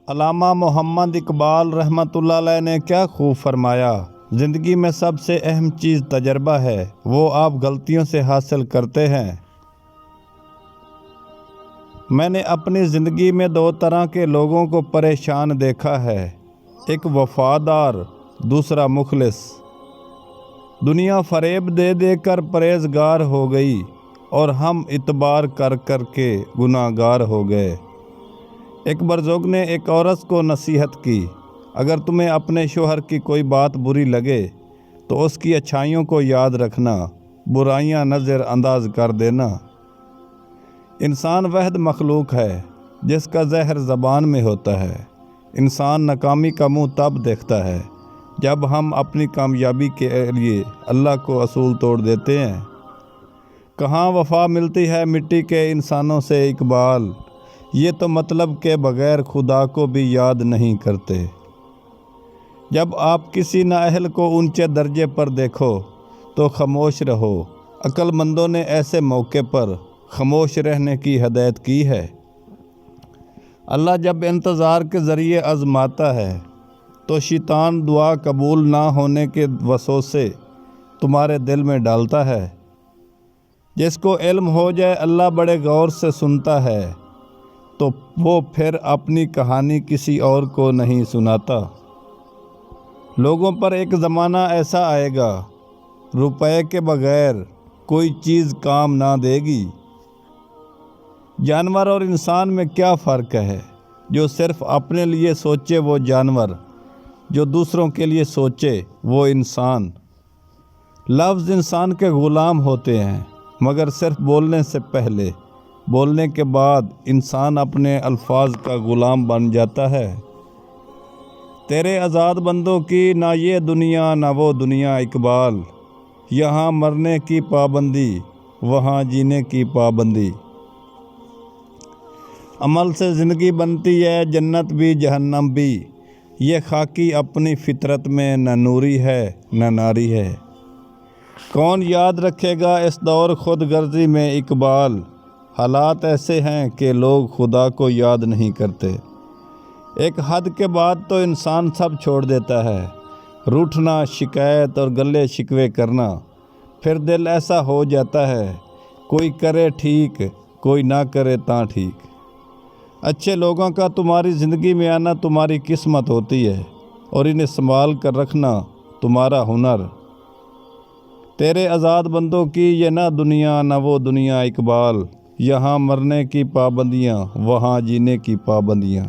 علامہ محمد اقبال رحمۃ اللہ علیہ نے کیا خوب فرمایا، زندگی میں سب سے اہم چیز تجربہ ہے، وہ آپ غلطیوں سے حاصل کرتے ہیں۔ میں نے اپنی زندگی میں دو طرح کے لوگوں کو پریشان دیکھا ہے، ایک وفادار، دوسرا مخلص۔ دنیا فریب دے دے کر پرہیزگار ہو گئی اور ہم اعتبار کر کر کے گناہ گار ہو گئے۔ ایک بزرگ نے ایک عورت کو نصیحت کی، اگر تمہیں اپنے شوہر کی کوئی بات بری لگے تو اس کی اچھائیوں کو یاد رکھنا، برائیاں نظر انداز کر دینا۔ انسان واحد مخلوق ہے جس کا زہر زبان میں ہوتا ہے۔ انسان ناکامی کا منہ تب دیکھتا ہے جب ہم اپنی کامیابی کے لیے اللہ کو اصول توڑ دیتے ہیں۔ کہاں وفا ملتی ہے مٹی کے انسانوں سے اقبال، یہ تو مطلب کے بغیر خدا کو بھی یاد نہیں کرتے۔ جب آپ کسی نااہل کو اونچے درجے پر دیکھو تو خاموش رہو، عقل مندوں نے ایسے موقع پر خاموش رہنے کی ہدایت کی ہے۔ اللہ جب انتظار کے ذریعے آزماتا ہے تو شیطان دعا قبول نہ ہونے کے وسوسے تمہارے دل میں ڈالتا ہے۔ جس کو علم ہو جائے اللہ بڑے غور سے سنتا ہے تو وہ پھر اپنی کہانی کسی اور کو نہیں سناتا۔ لوگوں پر ایک زمانہ ایسا آئے گا، روپے کے بغیر کوئی چیز کام نہ دے گی۔ جانور اور انسان میں کیا فرق ہے؟ جو صرف اپنے لیے سوچے وہ جانور، جو دوسروں کے لیے سوچے وہ انسان۔ لفظ انسان کے غلام ہوتے ہیں، مگر صرف بولنے سے پہلے، بولنے کے بعد انسان اپنے الفاظ کا غلام بن جاتا ہے۔ تیرے آزاد بندوں کی نہ یہ دنیا نہ وہ دنیا اقبال، یہاں مرنے کی پابندی وہاں جینے کی پابندی۔ عمل سے زندگی بنتی ہے جنت بھی جہنم بھی، یہ خاکی اپنی فطرت میں نہ نوری ہے نہ ناری ہے۔ کون یاد رکھے گا اس دور خود غرضی میں اقبال، حالات ایسے ہیں کہ لوگ خدا کو یاد نہیں کرتے۔ ایک حد کے بعد تو انسان سب چھوڑ دیتا ہے، روٹھنا، شکایت اور گلے شکوے کرنا۔ پھر دل ایسا ہو جاتا ہے، کوئی کرے ٹھیک کوئی نہ کرے تاں ٹھیک۔ اچھے لوگوں کا تمہاری زندگی میں آنا تمہاری قسمت ہوتی ہے اور انہیں سنبھال کر رکھنا تمہارا ہنر۔ تیرے آزاد بندوں کی یہ نہ دنیا نہ وہ دنیا اقبال، یہاں مرنے کی پابندیاں وہاں جینے کی پابندیاں۔